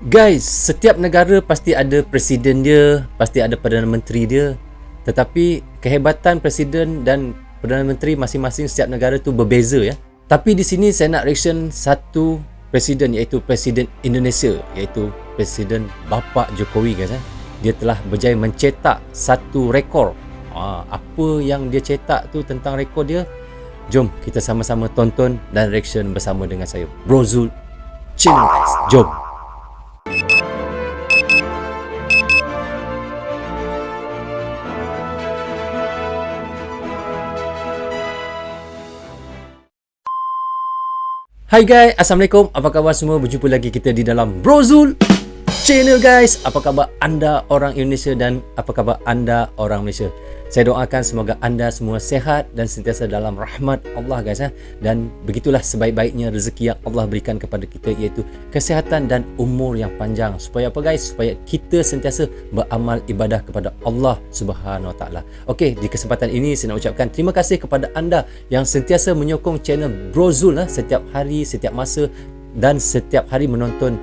Guys, setiap negara pasti ada presiden dia, pasti ada Perdana Menteri dia. Tetapi kehebatan presiden dan Perdana Menteri masing-masing setiap negara tu berbeza ya. Tapi di sini saya nak reaction satu presiden, iaitu Presiden Indonesia, iaitu Presiden Bapa Jokowi guys. Dia telah berjaya mencetak satu rekor. Apa yang dia cetak tu tentang rekor dia? Jom kita sama-sama tonton dan reaction bersama dengan saya, Bro Zul Channel guys. Jom. Hai guys, Assalamualaikum. Apa khabar semua? Berjumpa lagi kita di dalam Bro Zul Channel guys. Apa khabar anda orang Indonesia dan apa khabar anda orang Malaysia? Saya doakan semoga anda semua sehat dan sentiasa dalam rahmat Allah guys. Dan begitulah sebaik-baiknya rezeki yang Allah berikan kepada kita, iaitu kesihatan dan umur yang panjang. Supaya apa guys? Supaya kita sentiasa beramal ibadah kepada Allah Subhanahu Wa Taala. Okey, di kesempatan ini saya nak ucapkan terima kasih kepada anda yang sentiasa menyokong channel Bro Zul setiap hari, setiap masa dan setiap hari menonton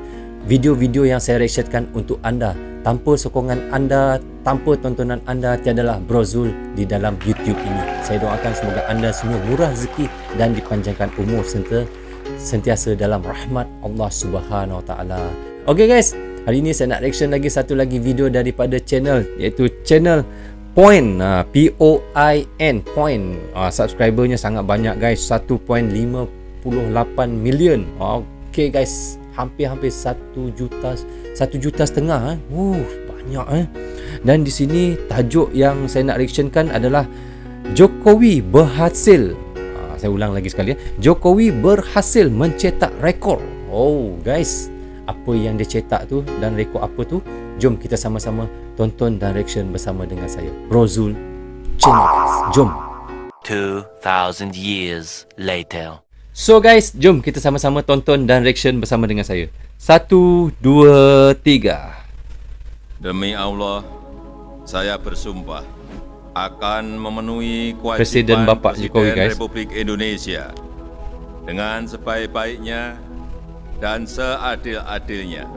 video-video yang saya reactionkan untuk anda. Tanpa sokongan anda, tanpa tontonan anda, tiadalah Bro Zul di dalam YouTube ini. Saya doakan semoga anda semua murah rezeki dan dipanjangkan umur serta sentiasa dalam rahmat Allah Subhanahu Wa Taala. Okey guys, hari ini saya nak reaction lagi satu lagi video daripada channel, iaitu channel Point, P-O-I-N, Point. Subscribernya sangat banyak guys, 1.58 million. Okey guys, hampir 1 juta setengah. Banyak Dan di sini tajuk yang saya nak reactionkan adalah Jokowi berhasil. Saya ulang lagi sekali Jokowi berhasil mencetak rekor. Guys, apa yang dia cetak tu dan rekor apa tu? Jom kita sama-sama tonton dan reaction bersama dengan saya, Bro Zul Channel guys. Jom. 2000 years later. So guys, jom kita sama-sama tonton dan reaction bersama dengan saya. 1, 2, 3. Demi Allah, saya bersumpah akan memenuhi Presiden kewajiban Bapak Jokowi, guys. Republik Indonesia dengan sebaik-baiknya dan seadil-adilnya.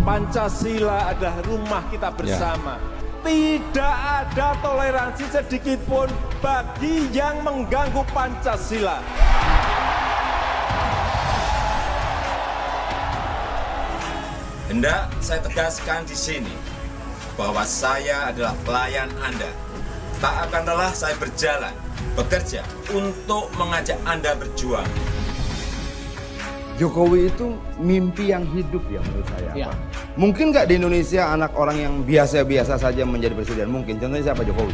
Pancasila adalah rumah kita bersama. Tidak ada toleransi sedikit pun bagi yang mengganggu Pancasila. Hendak saya tegaskan di sini bahwa saya adalah pelayan Anda. Tak akan lelah saya berjalan, bekerja untuk mengajak Anda berjuang. Jokowi itu mimpi yang hidup ya menurut saya. Mungkin nggak di Indonesia anak orang yang biasa-biasa saja menjadi presiden? Mungkin. Contohnya siapa? Jokowi.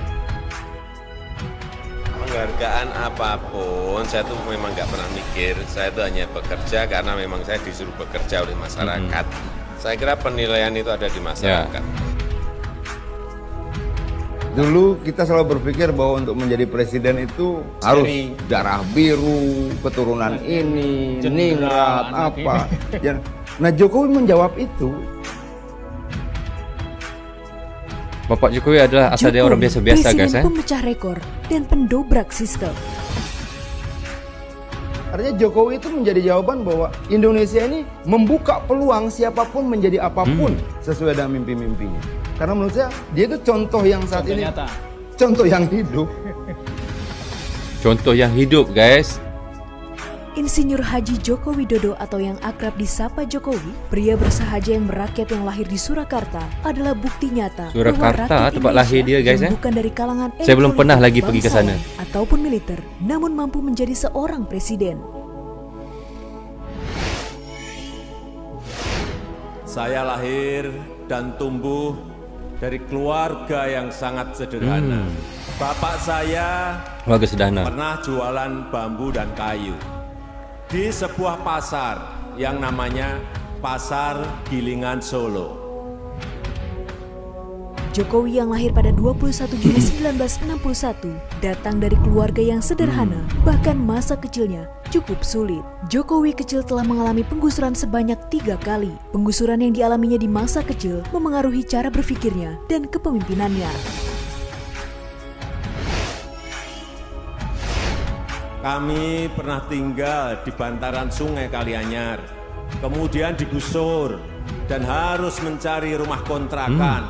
Penghargaan apapun, saya tuh memang nggak pernah mikir. Saya itu hanya bekerja karena memang saya disuruh bekerja oleh masyarakat. Saya kira penilaian itu ada di masyarakat. Dulu kita selalu berpikir bahwa untuk menjadi presiden itu harus darah biru, keturunan ini, ningrat, apa. Nah Jokowi menjawab itu. Bapak Jokowi adalah asal dia orang biasa-biasa guys. Presiden pemecah rekor dan pendobrak sistem. Artinya Jokowi itu menjadi jawaban bahwa Indonesia ini membuka peluang siapapun menjadi apapun sesuai dengan mimpi-mimpinya. Karena menurut saya dia itu contoh yang saat ini nyata. Contoh yang hidup. Contoh yang hidup guys. Insinyur Haji Joko Widodo atau yang akrab disapa Jokowi, pria bersahaja yang merakyat yang lahir di Surakarta, adalah bukti nyata Surakarta tempat lahir dia guys. Bukan dari kalangan saya belum pernah lagi pergi ke sana ataupun militer, namun mampu menjadi seorang presiden. Saya lahir dan tumbuh dari keluarga yang sangat sederhana. Bapak saya keluarga sederhana, pernah jualan bambu dan kayu di sebuah pasar yang namanya Pasar Gilingan Solo. Jokowi yang lahir pada 21 Juni 1961 datang dari keluarga yang sederhana, bahkan masa kecilnya cukup sulit. Jokowi kecil telah mengalami penggusuran sebanyak 3 kali. Penggusuran yang dialaminya di masa kecil memengaruhi cara berpikirnya dan kepemimpinannya. Kami pernah tinggal di bantaran sungai Kalianyar, kemudian digusur dan harus mencari rumah kontrakan.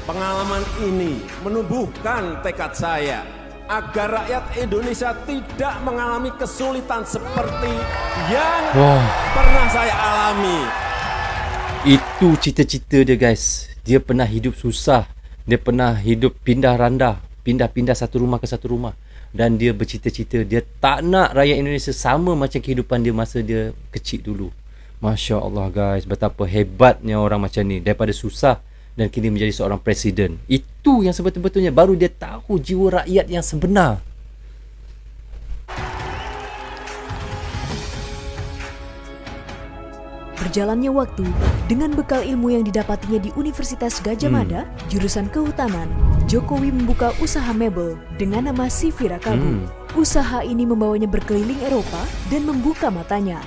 Pengalaman ini menumbuhkan tekad saya agar rakyat Indonesia tidak mengalami kesulitan seperti yang pernah saya alami. Itu cita-cita dia guys. Dia pernah hidup susah. Dia pernah hidup pindah randah, pindah-pindah satu rumah ke satu rumah. Dan dia bercita-cita dia tak nak rakyat Indonesia sama macam kehidupan dia masa dia kecil dulu. Masya Allah guys, betapa hebatnya orang macam ni. Daripada susah dan kini menjadi seorang presiden. Itu yang sebetul-betulnya baru dia tahu jiwa rakyat yang sebenar. Berjalannya waktu, dengan bekal ilmu yang didapatinya di Universitas Gadjah Mada, jurusan Kehutanan, Jokowi membuka usaha mebel dengan nama Sivira Kabu. Usaha ini membawanya berkeliling Eropa dan membuka matanya.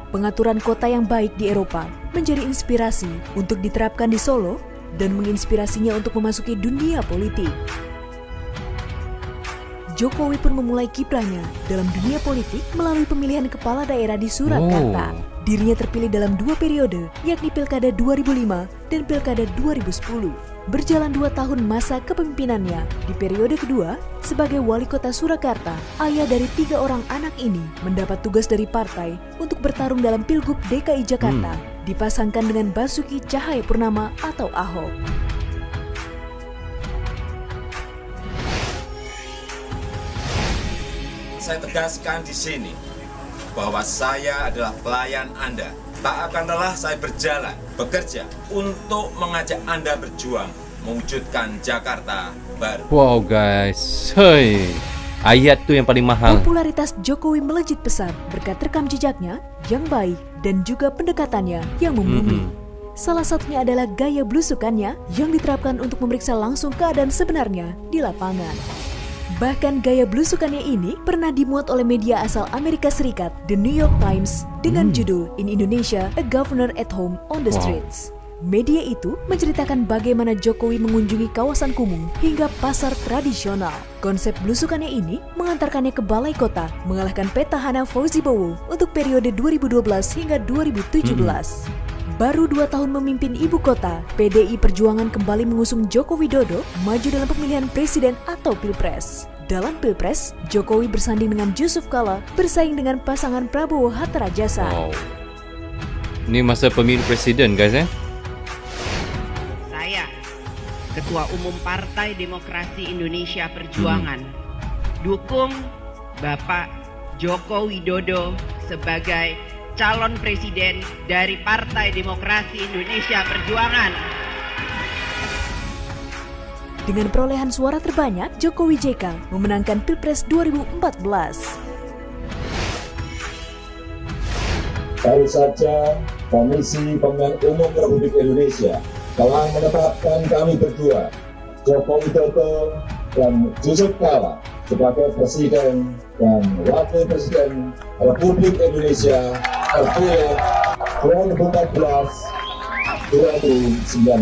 Pengaturan kota yang baik di Eropa menjadi inspirasi untuk diterapkan di Solo dan menginspirasinya untuk memasuki dunia politik. Jokowi pun memulai kiprahnya dalam dunia politik melalui pemilihan kepala daerah di Surakarta. Dirinya terpilih dalam 2 periode, yakni Pilkada 2005 dan Pilkada 2010. Berjalan 2 tahun masa kepemimpinannya, di periode kedua, sebagai wali kota Surakarta, ayah dari 3 orang anak ini mendapat tugas dari partai untuk bertarung dalam Pilgub DKI Jakarta, dipasangkan dengan Basuki Cahayapurnama atau Ahok. Saya tegaskan di sini bahwa saya adalah pelayan Anda. Tak akan lelah saya berjalan, bekerja untuk mengajak Anda berjuang mewujudkan Jakarta baru. Wow guys, hei, ayat tu yang paling mahal. Popularitas Jokowi melejit pesat berkat rekam jejaknya yang baik dan juga pendekatannya yang membumi. Salah satunya adalah gaya blusukannya yang diterapkan untuk memeriksa langsung keadaan sebenarnya di lapangan. Bahkan gaya blusukannya ini pernah dimuat oleh media asal Amerika Serikat, The New York Times, dengan judul In Indonesia, A Governor at Home on the Streets. Media itu menceritakan bagaimana Jokowi mengunjungi kawasan kumuh hingga pasar tradisional. Konsep blusukannya ini mengantarkannya ke balai kota, mengalahkan petahana Fauzi Bowo untuk periode 2012 hingga 2017. Baru 2 tahun memimpin ibu kota, PDI Perjuangan kembali mengusung Joko Widodo maju dalam pemilihan presiden atau pilpres. Dalam pilpres, Jokowi bersanding dengan Yusuf Kala bersaing dengan pasangan Prabowo Hatta Rajasa. Wow. Ini masa pemilu presiden guys Saya, Ketua Umum Partai Demokrasi Indonesia Perjuangan, dukung Bapak Joko Widodo sebagai calon presiden dari Partai Demokrasi Indonesia Perjuangan. Dengan perolehan suara terbanyak, Jokowi JK memenangkan Pilpres 2014. Baru saja Komisi Pemilihan Umum Republik Indonesia telah menetapkan kami berdua, Joko Widodo dan Yusuf Kala, sebagai Presiden dan Wakil Presiden Republik Indonesia terpilih 2014-2019.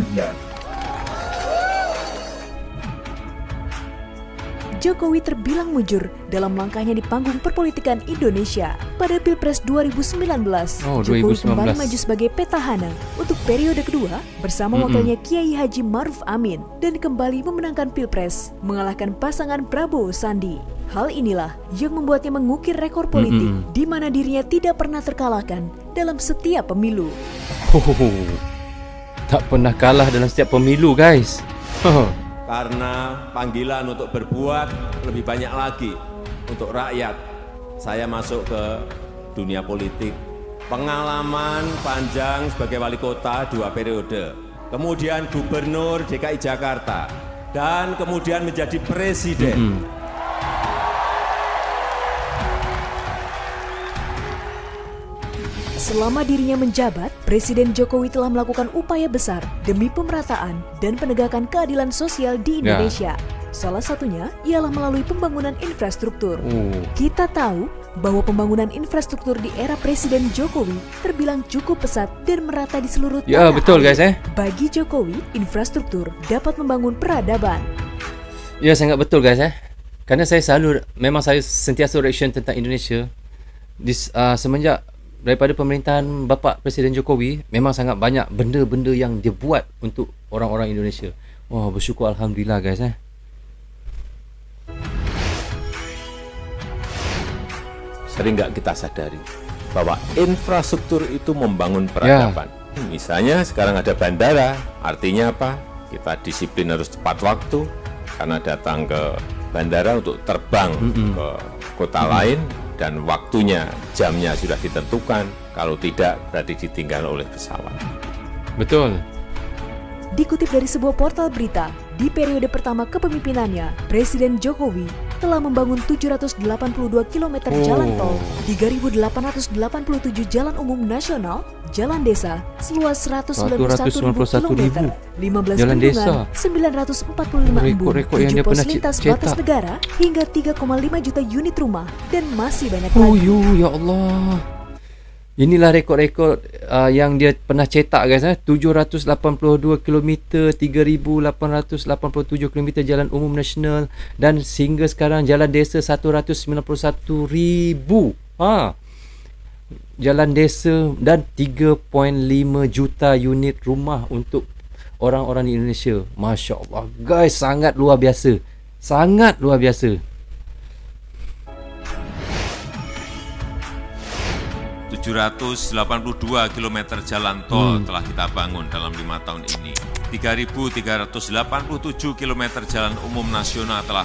Jokowi terbilang mujur dalam langkahnya di panggung perpolitikan Indonesia. Pada Pilpres 2019, Jokowi kembali maju sebagai petahana untuk periode kedua bersama wakilnya Kiai Haji Maruf Amin dan kembali memenangkan Pilpres, mengalahkan pasangan Prabowo Sandi. Hal inilah yang membuatnya mengukir rekor politik di mana dirinya tidak pernah terkalahkan dalam setiap pemilu. Tak pernah kalah dalam setiap pemilu guys. Karena panggilan untuk berbuat lebih banyak lagi untuk rakyat, saya masuk ke dunia politik. Pengalaman panjang sebagai wali kota 2 periode, kemudian gubernur DKI Jakarta, dan kemudian menjadi presiden. Selama dirinya menjabat, Presiden Jokowi telah melakukan upaya besar demi pemerataan dan penegakan keadilan sosial di Indonesia. Salah satunya ialah melalui pembangunan infrastruktur. Kita tahu bahwa pembangunan infrastruktur di era Presiden Jokowi terbilang cukup pesat dan merata di seluruh tanah betul air. guys Bagi Jokowi, infrastruktur dapat membangun peradaban. Ya sangat betul guys Karena saya memang saya sentiasa reaction tentang Indonesia. Semenjak daripada pemerintahan Bapak Presiden Jokowi, memang sangat banyak benda-benda yang dia buat untuk orang-orang Indonesia. Wah, bersyukur alhamdulillah guys. Sering nggak kita sadari bahwa infrastruktur itu membangun peradaban. Misalnya sekarang ada bandara, artinya apa? Kita disiplin harus tepat waktu, karena datang ke bandara untuk terbang ke kota lain, dan waktunya, jamnya sudah ditentukan. Kalau tidak, berarti ditinggal oleh pesawat. Betul. Dikutip dari sebuah portal berita, di periode pertama kepemimpinannya, Presiden Jokowi telah membangun 782 km jalan tol, 3.887 jalan umum nasional, jalan desa seluas 191.000 km, 15 jalan bendungan, desa, 945 embun, rekor yang 7 dia pos pernah lintas cetak, batas negara, hingga 3,5 juta unit rumah, dan masih banyak Oh lagi. ya Allah. Inilah rekod-rekod yang dia pernah cetak guys. 782 km, 3.887 km jalan umum nasional, dan sehingga sekarang jalan desa 191,000 jalan desa, dan 3.5 juta unit rumah untuk orang-orang di Indonesia. Masya Allah guys, sangat luar biasa. Sangat luar biasa. 782 km jalan tol telah kita bangun dalam 5 tahun ini. 3.387 km jalan umum nasional telah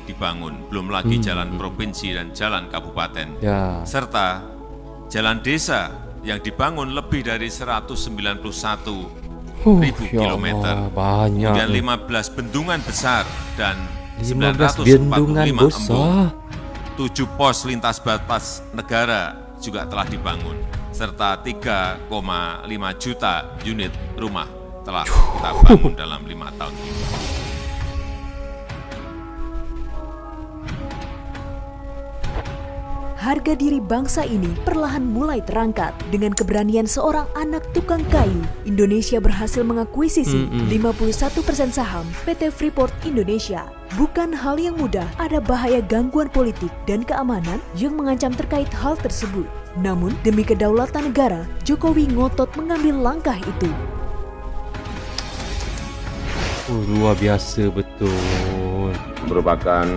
dibangun. Belum lagi jalan provinsi dan jalan kabupaten. Serta jalan desa yang dibangun lebih dari 191.000 kilometer. Banyak. Kemudian 15 bendungan besar dan 15 945 bendungan embung. besar. 7 pos lintas batas negara juga telah dibangun, serta 3,5 juta unit rumah telah kita bangun dalam 5 tahun ini. Harga diri bangsa ini perlahan mulai terangkat. Dengan keberanian seorang anak tukang kayu, Indonesia berhasil mengakuisisi 51% saham PT Freeport Indonesia. Bukan hal yang mudah, ada bahaya gangguan politik dan keamanan yang mengancam terkait hal tersebut. Namun, demi kedaulatan negara, Jokowi ngotot mengambil langkah itu. Luar biasa betul. Merupakan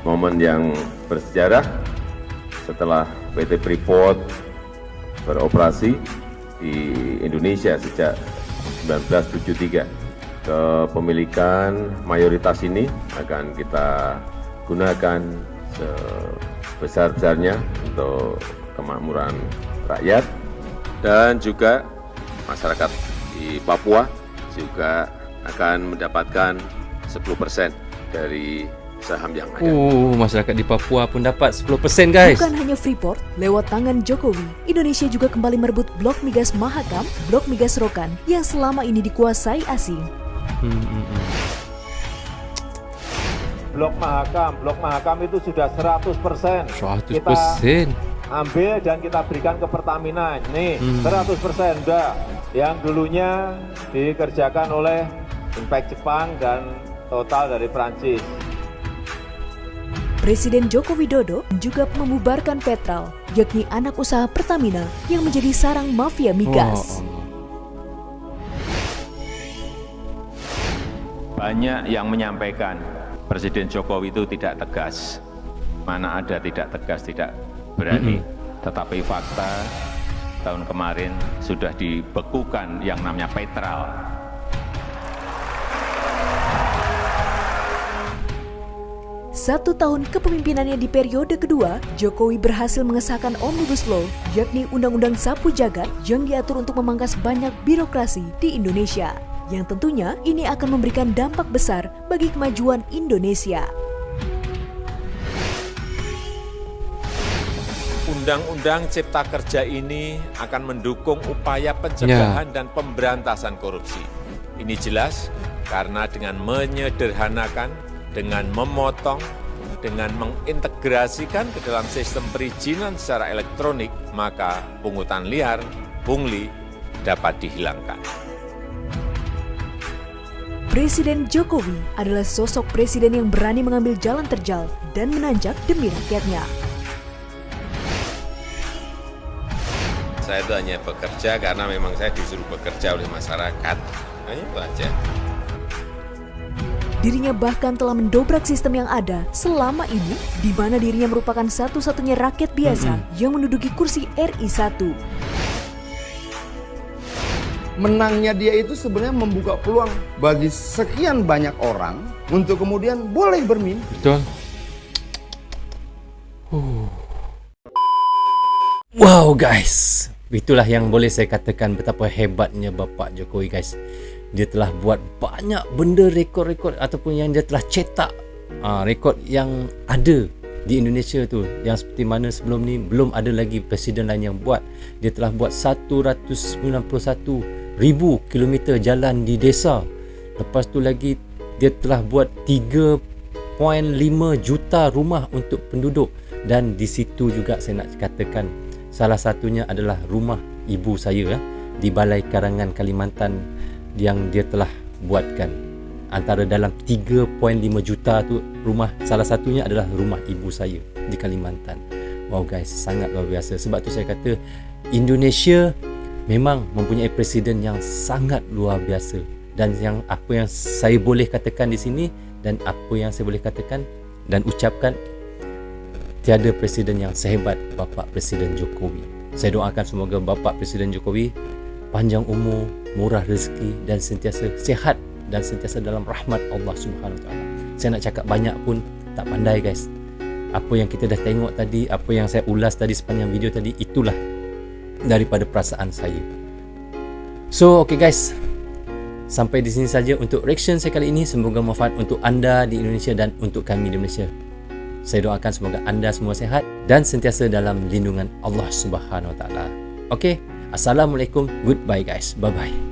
momen yang bersejarah setelah PT Freeport beroperasi di Indonesia sejak 1973. Kepemilikan mayoritas ini akan kita gunakan sebesar-besarnya untuk kemakmuran rakyat, dan juga masyarakat di Papua juga akan mendapatkan 10% dari saham yang ada. Masyarakat di Papua pun dapat 10% guys. Bukan hanya Freeport, lewat tangan Jokowi, Indonesia juga kembali merebut blok migas Mahakam, blok migas Rokan yang selama ini dikuasai asing. Blok Mahakam itu sudah 100%. 100%. Kita ambil dan kita berikan ke Pertamina. Nih, 100% udah. Yang dulunya dikerjakan oleh Impact Jepang dan Total dari Prancis. Presiden Joko Widodo juga membubarkan Petral, yakni anak usaha Pertamina yang menjadi sarang mafia migas. Banyak yang menyampaikan Presiden Jokowi itu tidak tegas. Mana ada tidak tegas, tidak berani. Tetapi fakta tahun kemarin sudah dibekukan yang namanya Petral. Satu tahun kepemimpinannya di periode kedua, Jokowi berhasil mengesahkan Omnibus Law, yakni Undang-Undang Sapu Jagat yang diatur untuk memangkas banyak birokrasi di Indonesia. Yang tentunya ini akan memberikan dampak besar bagi kemajuan Indonesia. Undang-Undang Cipta Kerja ini akan mendukung upaya pencegahan dan pemberantasan korupsi. Ini jelas karena dengan menyederhanakan, dengan memotong, dengan mengintegrasikan ke dalam sistem perizinan secara elektronik, maka pungutan liar, pungli, dapat dihilangkan. Presiden Jokowi adalah sosok presiden yang berani mengambil jalan terjal dan menanjak demi rakyatnya. Saya itu hanya bekerja karena memang saya disuruh bekerja oleh masyarakat. Hanya itu aja. Dirinya bahkan telah mendobrak sistem yang ada selama ini, di mana dirinya merupakan satu-satunya rakyat biasa yang menduduki kursi RI 1. Menangnya dia itu sebenarnya membuka peluang bagi sekian banyak orang untuk kemudian boleh bermimpi. Betul. Wow guys, itulah yang boleh saya katakan betapa hebatnya Bapak Jokowi guys. Dia telah buat banyak benda, rekod-rekod ataupun yang dia telah cetak rekod yang ada di Indonesia tu, yang seperti mana sebelum ni belum ada lagi presiden lain yang buat. Dia telah buat 191,000 kilometer jalan di desa. Lepas tu lagi dia telah buat 3.5 juta rumah untuk penduduk, dan di situ juga saya nak katakan salah satunya adalah rumah ibu saya di Balai Karangan Kalimantan yang dia telah buatkan. Antara dalam 3.5 juta tu rumah, salah satunya adalah rumah ibu saya di Kalimantan. Wow guys, sangat luar biasa. Sebab tu saya kata Indonesia memang mempunyai presiden yang sangat luar biasa. Dan yang apa yang saya boleh katakan di sini, dan apa yang saya boleh katakan dan ucapkan, tiada presiden yang sehebat Bapak Presiden Jokowi. Saya doakan semoga Bapak Presiden Jokowi panjang umur, murah rezeki dan sentiasa sihat dan sentiasa dalam rahmat Allah Subhanahu Wa Taala. Saya nak cakap banyak pun tak pandai guys. Apa yang kita dah tengok tadi, apa yang saya ulas tadi sepanjang video tadi, itulah daripada perasaan saya. So okay guys, sampai di sini saja untuk reaction saya kali ini. Semoga manfaat untuk anda di Indonesia dan untuk kami di Malaysia. Saya doakan semoga anda semua sihat dan sentiasa dalam lindungan Allah Subhanahu Wa Taala. Okay, assalamualaikum, goodbye guys, bye bye.